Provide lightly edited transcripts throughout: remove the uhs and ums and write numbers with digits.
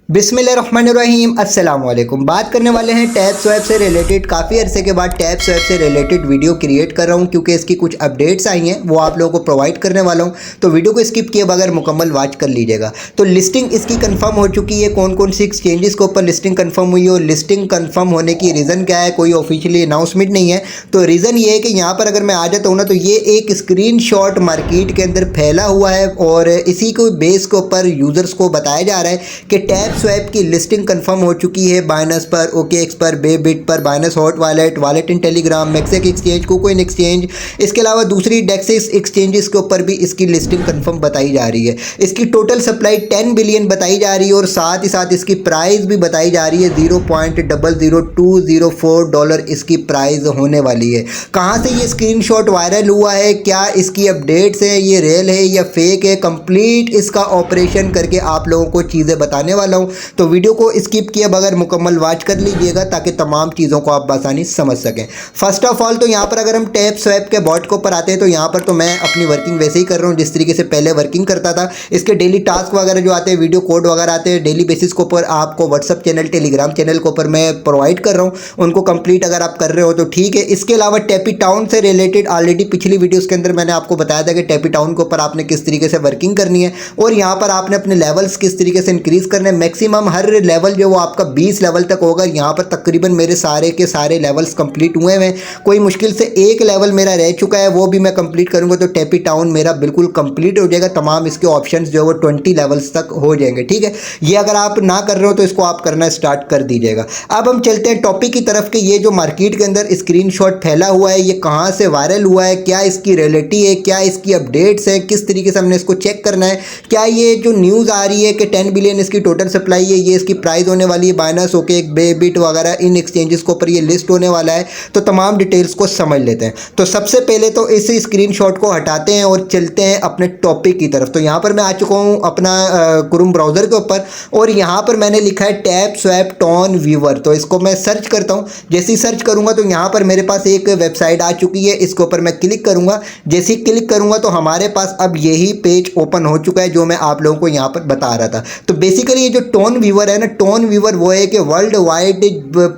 बिस्मिल्लाहिर्रहमानिर्रहीम अस्सलाम वालेकुम। बात करने वाले हैं टैप स्वैप से रिलेटेड। काफ़ी अरसे के बाद टैप स्वैप से रिलेटेड वीडियो क्रिएट कर रहा हूं क्योंकि इसकी कुछ अपडेट्स आई हैं, वो आप लोगों को प्रोवाइड करने वाला हूं। तो वीडियो को स्किप किए बगैर मुकम्मल वॉच कर लीजिएगा। तो लिस्टिंग इसकी कंफर्म हो चुकी है। कौन कौन सी एक्सचेंजेस के ऊपर लिस्टिंग कंफर्म हुई है और लिस्टिंग कंफर्म होने की रीज़न क्या है, कोई ऑफिशियली अनाउंसमेंट नहीं है। तो रीज़न ये है कि यहाँ पर अगर मैं आ जाता हूँ ना, तो ये एक स्क्रीनशॉट मार्केट के अंदर फैला हुआ है और इसी को बेस के ऊपर यूज़र्स को बताया जा रहा है कि टैप स्वैप की लिस्टिंग कंफर्म हो चुकी है बाइनेंस पर, ओकेएक्स पर, बेबिट पर, Binance hot wallet, wallet in Telegram, MEXC exchange, KuCoin exchange, इसके अलावा दूसरी डेक्सेस एक्सचेंजेस के ऊपर भी इसकी लिस्टिंग कंफर्म बताई जा रही है। इसकी टोटल सप्लाई 10 बिलियन बताई जा रही है और साथ ही साथ इसकी प्राइस भी बताई जा रही है। $0.00204 इसकी प्राइस होने वाली है। कहाँ से ये स्क्रीनशॉट वायरल हुआ है, क्या इसकी अपडेट्स हैं, ये रियल है या फेक है, कंप्लीट इसका ऑपरेशन करके आप लोगों को चीज़ें बताने वाला हूँ। तो वीडियो को स्किप किए बगैर मुकम्मल वॉच कर लीजिएगा ताकि तमाम चीज़ों को आप आसानी समझ सकें। फर्स्ट ऑफ ऑल तो यहाँ पर अगर हम टैप स्वैप के बॉट के ऊपर आते हैं तो यहाँ पर तो मैं अपनी वर्किंग वैसे ही कर रहा हूँ जिस तरीके से पहले वर्किंग करता था। इसके डेली टास्क वगैरह जो आते हैं, वीडियो कोड वगैरह आते हैं, डेली बेसिस के ऊपर आपको व्हाट्सअप चैनल, टेलीग्राम चैनल के ऊपर मैं प्रोवाइड कर रहा हूँ। उनको कंप्लीट अगर आप कर रहे हो तो ठीक है। इसके अलावा टैपी टाउन से रिलेटेड ऑलरेडी पिछली वीडियोज़ के अंदर मैंने आपको बताया था कि टैपी टाउन के ऊपर आपने किस तरीके से वर्किंग करनी है और यहाँ पर आपने अपने लेवल्स किस तरीके से इंक्रीज़ करने हैं। मैक्सिमम हर लेवल जो वो आपका 20 लेवल तक होगा। यहाँ पर तकरीबन मेरे सारे के सारे लेवल्स कंप्लीट हुए हैं। कोई मुश्किल से एक लेवल मेरा रह चुका है, वो भी मैं कंप्लीट करूँगा तो टैपी टाउन मेरा बिल्कुल कंप्लीट हो जाएगा। तमाम इसके ऑप्शंस जो है वो 20 लेवल्स तक हो जाएंगे। ठीक है, ये अगर आप ना कर रहे हो तो इसको आप करना स्टार्ट कर दीजिएगा। अब हम चलते हैं टॉपिक की तरफ कि ये जो मार्केट के अंदर स्क्रीनशॉट फैला हुआ है, ये कहाँ से वायरल हुआ है, क्या इसकी रियलिटी है, क्या इसकी अपडेट्स हैं, किस तरीके से हमने इसको चेक करना है। क्या ये जो न्यूज़ आ रही है कि 10 बिलियन इसकी टोटल सप्लाई है, ये इसकी प्राइस होने वाली है, बाइनेंस, ओकेएक्स, बेबिट वगैरह इन एक्सचेंजेस के ऊपर ये लिस्ट होने वाला है। तो तमाम डिटेल्स को समझ लेते हैं। तो सबसे पहले तो इस स्क्रीनशॉट को हटाते हैं और चलते हैं अपने टॉपिक की तरफ। तो यहाँ पर मैं आ चुका हूँ अपना क्रोम ब्राउज़र के ऊपर और यहाँ पर मैंने लिखा है टैप स्वैप टोन व्यूअर। तो इसको मैं सर्च करता हूँ। जैसे ही सर्च करूँगा तो यहाँ पर मेरे पास एक वेबसाइट आ चुकी है। इसके ऊपर मैं क्लिक करूँगा। जैसे ही क्लिक करूँगा तो हमारे पास अब यही पेज ओपन हो चुका है जो मैं आप लोगों को यहाँ पर बता रहा था। तो बेसिकली ये जो टोन व्यूअर है ना, टोन व्यूअर वो है कि वर्ल्ड वाइड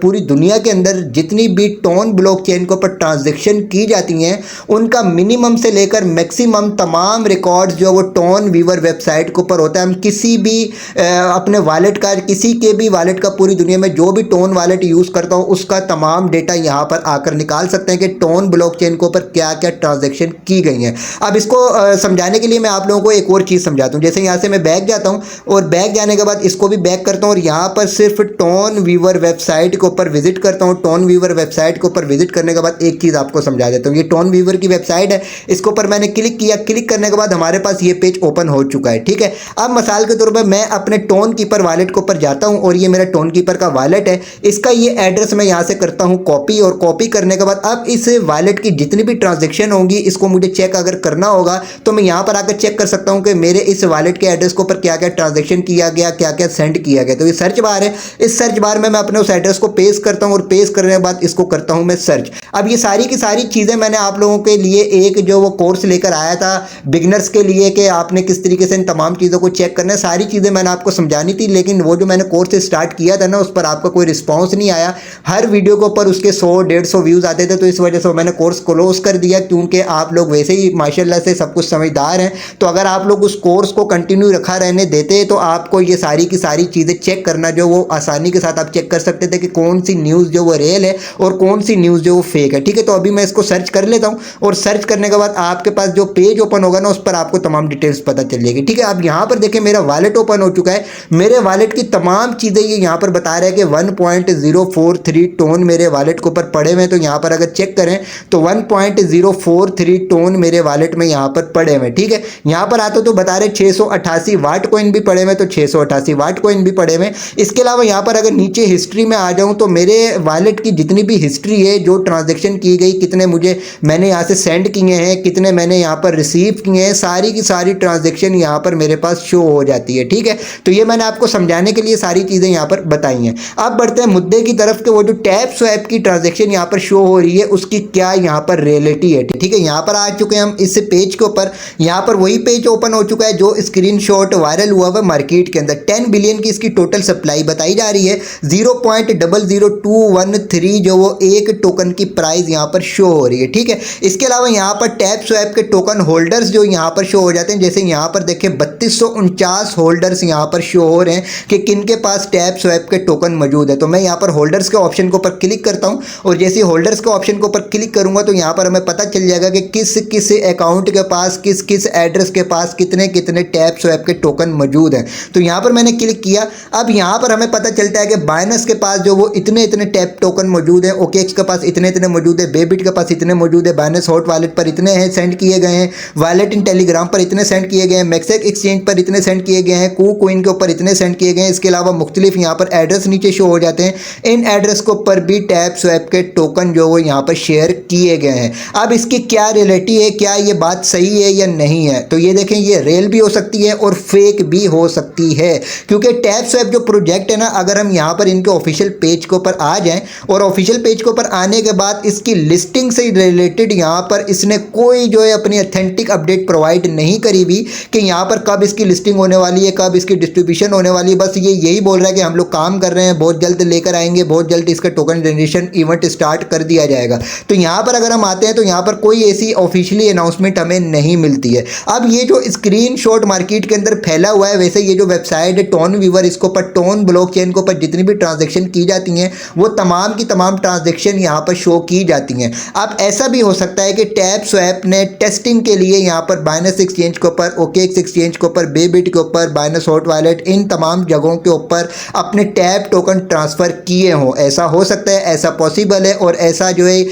पूरी दुनिया के अंदर जितनी भी टोन ब्लॉकचेन के ऊपर ट्रांजैक्शन की जाती हैं उनका मिनिमम से लेकर मैक्सिमम तमाम रिकॉर्ड्स जो वो टोन व्यूअर वेबसाइट के ऊपर होता है। हम किसी भी अपने वॉलेट का, किसी के भी वॉलेट का, पूरी दुनिया में जो भी टोन वॉलेट यूज़ करता हो उसका तमाम डेटा यहाँ पर आकर निकाल सकते हैं कि टोन ब्लॉकचेन के ऊपर क्या क्या ट्रांजैक्शन की गई हैं। अब इसको समझाने के लिए मैं आप लोगों को एक और चीज़ समझाता हूँ। जैसे यहाँ से मैं बैक जाता हूँ और बैक जाने के बाद इसको भी बैक करता हूँ और यहाँ पर सिर्फ टोन व्यूअर वेबसाइट के ऊपर विजिट करता हूँ। टोन व्यूअर वेबसाइट के ऊपर विजिट करने के बाद एक चीज़ आपको समझा देता हूँ। ये टोन व्यूअर की वेबसाइट है, इसके ऊपर मैंने क्लिक किया। क्लिक करने के बाद हमारे पास ये पेज ओपन हो चुका है। ठीक है, अब मिसाल के तौर पर मैं अपने टोन कीपर वॉलेट के ऊपर जाता हूँ और ये मेरा टोन कीपर का वॉलेट है। इसका ये एड्रेस मैं यहाँ से करता हूँ कॉपी और कॉपी करने के बाद अब इस वॉलेट की जितनी भी ट्रांजेक्शन होंगी इसको मुझे चेक अगर करना होगा तो मैं यहाँ पर आकर चेक कर सकता हूँ कि मेरे इस वॉलेट के एड्रेस के ऊपर क्या क्या ट्रांजेक्शन किया गया, क्या क्या सेंड किया गया। तो ये सर्च बार है, इस सर्च बार में मैं अपने उस एड्रेस को पेस्ट करता हूँ और पेस्ट करने के बाद इसको करता हूँ मैं सर्च। अब ये सारी की सारी चीज़ें मैंने आप लोगों के लिए एक जो वो कोर्स लेकर आया था बिगनर्स के लिए कि आपने किस तरीके से इन तमाम चीज़ों को चेक करना है, सारी चीज़ें मैंने आपको समझानी थी। लेकिन वो जो मैंने कोर्स स्टार्ट किया था ना, उस पर आपका कोई रिस्पॉन्स नहीं आया। हर वीडियो के ऊपर उसके 100-150 व्यूज़ आते थे। तो इस वजह से मैंने कोर्स क्लोज कर दिया क्योंकि आप लोग वैसे ही माशाल्लाह से सब कुछ समझदार हैं। तो अगर आप लोग उस कोर्स को कंटिन्यू रखा रहने देते तो आपको ये सारी की सारी चीज़ें चेक करना जो वो आसानी के साथ आप चेक कर सकते थे कि कौन सी न्यूज़ जो वो रियल है और कौन सी न्यूज़ जो वो फेक है। ठीक है, तो अभी मैं इसको सर्च कर लेता हूँ और सर्च करने के बाद आपके पास जो पेज ओपन होगा ना उस पर आपको तमाम डिटेल्स पता चल जाएगी। ठीक है, अब यहाँ पर देखिए मेरा वॉलेट ओपन हो चुका है। मेरे वॉलेट की तमाम चीज़ें ये यहाँ पर बता रहे हैं कि 1.043 टोन मेरे वॉलेट के ऊपर पड़े हुए हैं। तो यहाँ पर अगर चेक करें तो 1.043 टोन मेरे वॉलेट में यहाँ पर पड़े हुए हैं। ठीक है, यहाँ पर आते तो बता रहे 688 वाट कॉइन भी पड़े हुए, तो 688 वाट कॉइन भी पड़े हुए। इसके अलावा यहाँ पर अगर नीचे हिस्ट्री में आ जाऊँ तो मेरे वॉलेट की जितनी भी हिस्ट्री है, जो ट्रांजैक्शन की गई, कितने मैंने यहाँ से सेंड किए हैं, कितने मैंने यहाँ पर रिसीव किए हैं, सारी की सारी ट्रांजैक्शन यहाँ पर मेरे पास शो हो जाती है। ठीक है, तो ये मैंने आपको समझाने के लिए सारी चीज़ें यहाँ पर बताई हैं। अब बढ़ते हैं मुद्दे की तरफ कि वो जो टैप स्वैप की ट्रांजैक्शन यहाँ पर शो हो रही है उसकी क्या यहाँ पर रियलिटी है। ठीक है, यहाँ पर आ चुके हैं हम इस पेज के ऊपर। यहाँ पर वही पेज ओपन हो चुका है जो स्क्रीनशॉट वायरल हुआ हुआ मार्केट के अंदर। 10 बिलियन की इसकी टोटल सप्लाई बताई जा रही है। 0.00213 जो वो एक टोकन की प्राइस यहाँ पर शो हो रही है, ठीक है। इसके अलावा यहाँ पर टैप स्वैप के टोकन होल्डर्स जो यहाँ पर शो हो जाते हैं, जैसे यहाँ पर देखें 3249 होल्डर्स यहाँ पर शो हो रहे हैं कि किन के पास टैप स्वैप के टोकन मौजूद है। तो मैं यहाँ पर होल्डर्स के ऑप्शन के ऊपर क्लिक करता हूँ और जैसे होल्डर्स के ऑप्शन के ऊपर क्लिक करूंगा तो यहाँ पर हमें पता चल जाएगा कि किस किस अकाउंट के पास किस किस एड्रेस के पास कितने कितने टैप स्वैप के टोकन मौजूद हैं। तो यहाँ पर मैंने क्लिक किया। अब यहाँ पर हमें पता चलता है कि बाइनेंस के पास जो वो इतने इतने टैप टोकन मौजूद है, ओकेएक्स के पास इतने इतने मौजूद है, बेबिट के पास इतने मौजूद है, बाइनेंस हॉट वॉलेट पर इतने हैं सेंड किए गए हैं, वॉलेट इन टेलीग्राम पर इतने सेंड किए गए हैं, मैक्सेक एक्सचेंज पर इतने सेंड किए गए हैं, KuCoin के ऊपर इतने सेंड किए गए हैं। इसके अलावा मुख्तलिफ यहाँ पर एड्रेस नीचे शो हो जाते हैं, इन एड्रेस के ऊपर भी टैप स्वैप के टोकन जो वो यहाँ पर शेयर किए गए हैं। अब इसकी क्या रियलिटी है, क्या ये बात सही है या नहीं है? तो ये देखें, ये रियल भी हो सकती है और फेक भी हो सकती है, क्योंकि टैप स्वैप जो प्रोजेक्ट है ना, अगर हम यहाँ पर इनके ऑफिशियल पेज के ऊपर आ जाएं और ऑफिशियल पेज के ऊपर आने के बाद इसकी लिस्टिंग से रिलेटेड यहाँ पर इसने कोई जो है अपनी ऑथेंटिक अपडेट प्रोवाइड नहीं करी हुई कि यहाँ पर कब इसकी लिस्टिंग होने वाली है, कब इसकी डिस्ट्रीब्यूशन होने वाली है। बस ये यही बोल रहा है कि हम लोग काम कर रहे हैं, बहुत जल्द लेकर आएंगे, बहुत जल्द इसका टोकन जनरेशन इवेंट स्टार्ट कर दिया जाएगा। तो यहाँ पर अगर हम आते हैं तो यहाँ पर कोई ऐसी ऑफिशियली अनाउंसमेंट हमें नहीं मिलती है। अब ये जो स्क्रीनशॉट मार्केट के अंदर फैला हुआ है, वैसे ये जो वेबसाइट है टोन वीवर, इसके ऊपर टोन ब्लॉकचेन के ऊपर जितनी भी ट्रांजैक्शन की जाती हैं वो तमाम की तमाम ट्रांजैक्शन यहाँ पर शो की जाती हैं। अब ऐसा भी हो सकता है कि टैप स्वैप ने टेस्टिंग के लिए यहाँ पर बाइनेंस एक्सचेंज के ऊपर, ओकेएक्स एक्सचेंज के ऊपर, बेबिट के ऊपर, बाइनेंस हॉट वॉलेट, इन तमाम जगहों के ऊपर अपने टैप टोकन ट्रांसफ़र किए हों। ऐसा हो सकता है, ऐसा पॉसिबल है और ऐसा जो है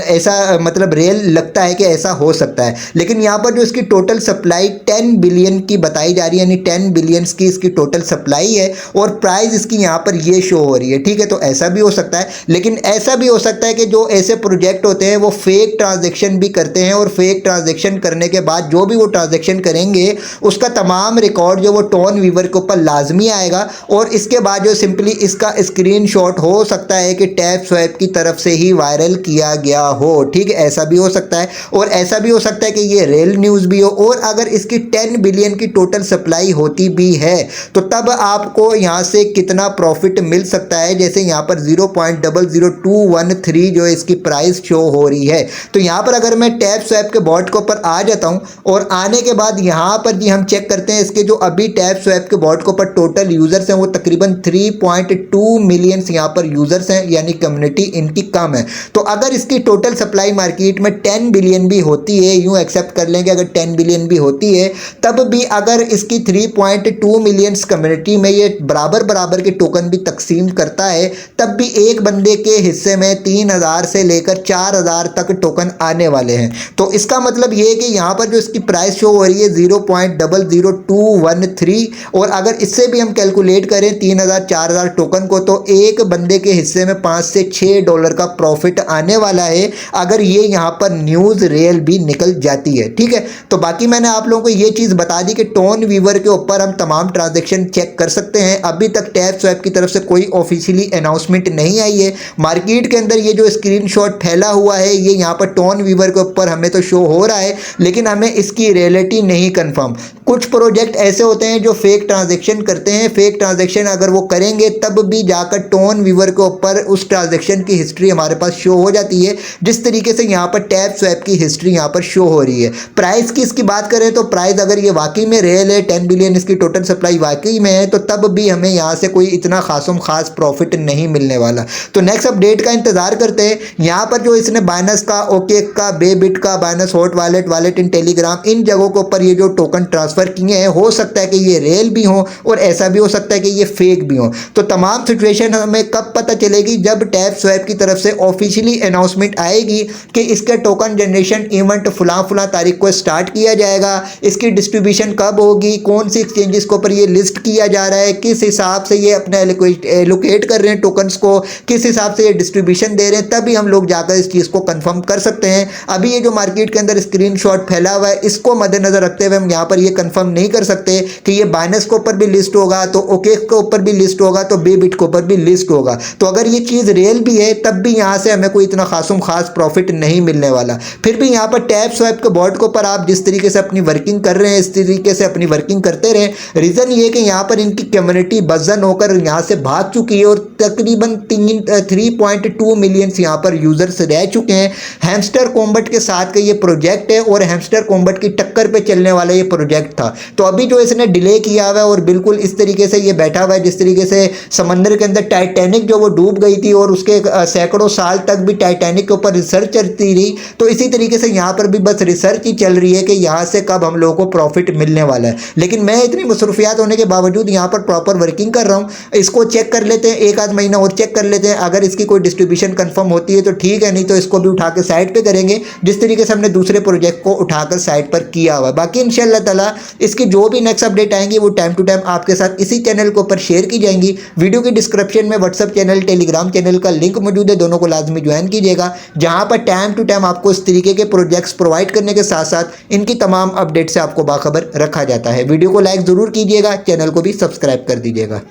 ऐसा मतलब रियल लगता है कि ऐसा हो सकता है। लेकिन यहाँ पर जो इसकी टोटल सप्लाई 10 बिलियन की बताई जा रही है, यानी 10 बिलियंस की इसकी टोटल सप्लाई है और प्राइस इसकी यहाँ पर ये शो हो रही है, ठीक है। तो ऐसा भी हो सकता है, लेकिन ऐसा भी हो सकता है कि जो ऐसे प्रोजेक्ट होते हैं वो फेक ट्रांजैक्शन भी करते हैं और फेक ट्रांजैक्शन करने के बाद जो भी वो ट्रांजैक्शन करेंगे उसका तमाम रिकॉर्ड जो वो टोन वीवर के ऊपर लाजमी आएगा और इसके बाद जो सिंपली इसका स्क्रीनशॉट हो सकता है कि टैप स्वैप की तरफ से ही वायरल किया गया हो, ठीक है। ऐसा भी हो सकता है और ऐसा भी हो सकता है कि ये रियल न्यूज़ भी हो। और अगर इसकी 10 बिलियन की टोटल सप्लाई होती भी है तो तब आपको यहाँ से कितना प्रॉफिट मिल सकता है, जैसे यहाँ पर 0.00213 जो इसकी प्राइस शो हो रही है। तो यहाँ पर अगर मैं टैप स्वैप के बॉट के ऊपर आ जाता हूँ और आने के बाद यहाँ पर जी हम चेक करते हैं इसके जो अभी टैप स्वैप के बॉट के ऊपर टोटल यूजर्स हैं वो तकरीबन 3.2 मिलियन यहाँ पर यूजर्स हैं, यानी कम्युनिटी इनकी कम है। तो अगर इसकी टोटल सप्लाई मार्केट में 10 बिलियन भी होती है, यूं एक्सेप्ट कर लेंगे अगर 10 बिलियन भी होती है, तब भी अगर इसकी 3.2 मिलियंस कम्युनिटी में ये बराबर बराबर के टोकन भी तकसीम करता है, तब भी एक बंदे के हिस्से में 3000 से लेकर 4000 तक टोकन आने वाले हैं। तो इसका मतलब ये है कि यहाँ पर जो इसकी प्राइस शो हो रही है 0.00213 और अगर इससे भी हम कैलकुलेट करें 3000 4000 टोकन को तो एक बंदे के हिस्से में $5 से $6 का प्रॉफिट आने वाला है अगर ये यहाँ पर न्यूज़ रियल भी निकल जाती है, ठीक है। तो बाकी मैंने आप लोगों को ये चीज़ बता दी कि टोन वीवर के ऊपर हम तमाम ट्रांजैक्शन चेक कर सकते हैं। अभी तक टैप स्वैप की तरफ से कोई ऑफिशियली अनाउंसमेंट नहीं आई है। मार्केट के अंदर ये जो स्क्रीनशॉट फैला हुआ है ये यहाँ पर टोन वीवर के ऊपर हमें तो शो हो रहा है, लेकिन हमें इसकी रियलिटी नहीं कंफर्म। कुछ प्रोजेक्ट ऐसे होते हैं जो फेक ट्रांजैक्शन करते हैं, फेक ट्रांजैक्शन अगर वो करेंगे तब भी जाकर टोन वीवर के ऊपर उस ट्रांजैक्शन की हिस्ट्री हमारे पास शो हो जाती है, जिस तरीके से यहाँ पर टैप स्वैप की हिस्ट्री यहाँ पर शो हो रही है। प्राइस की इसकी बात करें तो प्राइस अगर ये वाकई में रियल है, 10 बिलियन इसकी टोटल सप्लाई वाकई में है, तो तब भी हमें यहाँ से कोई इतना खास प्रॉफिट नहीं मिलने वाला। तो नेक्स्ट अपडेट का इंतजार करते हैं। यहाँ पर जो इसने बाइनेंस का, ओकेएक्स का, बेबिट का, Binance hot wallet, wallet in Telegram, इन जगहों के ऊपर ये जो टोकन ट्रांसफर किए हैं, हो सकता है कि ये रियल भी हो और ऐसा भी हो सकता है कि ये फेक भी हो। तो तमाम सिचुएशन हमें कब पता चलेगी, जब टैप स्वैप की तरफ से ऑफिशियली अनाउंसमेंट आएगी कि इसके टोकन जनरेशन इवेंट फुला तारीख को स्टार्ट किया जाएगा, इसकी डिस्ट्रीब्यूशन कब होगी, कौन सी एक्सचेंजेस के ऊपर ये लिस्ट किया जा रहा है, किस हिसाब से ये अपने एलोकेट कर रहे हैं टोकन्स को, किस हिसाब से ये डिस्ट्रीब्यूशन दे रहे हैं, तभी हम लोग जाकर इस चीज़ को कंफर्म कर सकते हैं। अभी ये जो मार्केट के अंदर स्क्रीनशॉट फैला हुआ है इसको मद्देनजर रखते हुए हम यहाँ पर ये कंफर्म नहीं कर सकते कि ये बाइनेंस के ऊपर भी लिस्ट होगा तो ओकेएक्स के ऊपर भी लिस्ट होगा तो बेबिट के ऊपर भी लिस्ट होगा। तो अगर ये चीज़ रियल भी है तब भी यहाँ से हमें कोई इतना खास प्रॉफिट नहीं मिलने वाला। फिर भी यहाँ पर टैप स्वैप के बॉट के ऊपर आप जिस तरीके से अपनी वर्किंग कर रहे हैं इस तरीके से अपनी वर्किंग करते रहें। रीज़न ये कि यहाँ पर इनकी कम्युनिटी बजन होकर यहाँ से भाग चुकी है और तकरीबन 3.2 मिलियन यहाँ पर यूजर्स रह चुके हैं। हैमस्टर कॉम्बैट के साथ का ये प्रोजेक्ट है और हैमस्टर कॉम्बैट की टक्कर पे चलने वाला ये प्रोजेक्ट था। तो अभी जो इसने डिले किया हुआ है और बिल्कुल इस तरीके से ये बैठा हुआ है जिस तरीके से समंदर के अंदर टाइटैनिक जो वो डूब गई थी और उसके सैकड़ों साल तक भी टाइटैनिक के ऊपर रिसर्च चलती रही, तो इसी तरीके से यहाँ पर भी बस रिसर्च ही चल रही है कि यहाँ से कब हम लोगों को प्रॉफिट मिलने वाला है। लेकिन मैं इतनी मसरूफियात होने के बावजूद यहाँ पर प्रॉपर वर्किंग कर रहा हूँ। इसको चेक कर लेते हैं, एक आध महीना और चेक कर लेते हैं। अगर इसकी कोई डिस्ट्रीब्यूशन कंफर्म होती है तो ठीक है, नहीं तो इसको भी उठा के साइड पे करेंगे जिस तरीके से हमने दूसरे प्रोजेक्ट को उठाकर साइड पर किया हुआ। बाकी इंशाल्लाह ताला इसकी जो भी नेक्स्ट अपडेट आएंगी वो टाइम टू टाइम आपके साथ इसी चैनल के ऊपर शेयर की जाएंगी। वीडियो की डिस्क्रिप्शन में व्हाट्सअप चैनल, टेलीग्राम चैनल का लिंक मौजूद है, दोनों को लाजमी ज्वाइन कीजिएगा, जहां पर टाइम टू टाइम आपको इस तरीके के प्रोजेक्ट्स प्रोवाइड करने के साथ साथ इनकी तमाम अपडेट से आपको बाखबर रखा जाता है। वीडियो को लाइक ज़रूर कीजिएगा, चैनल को भी सब्सक्राइब कर दीजिएगा।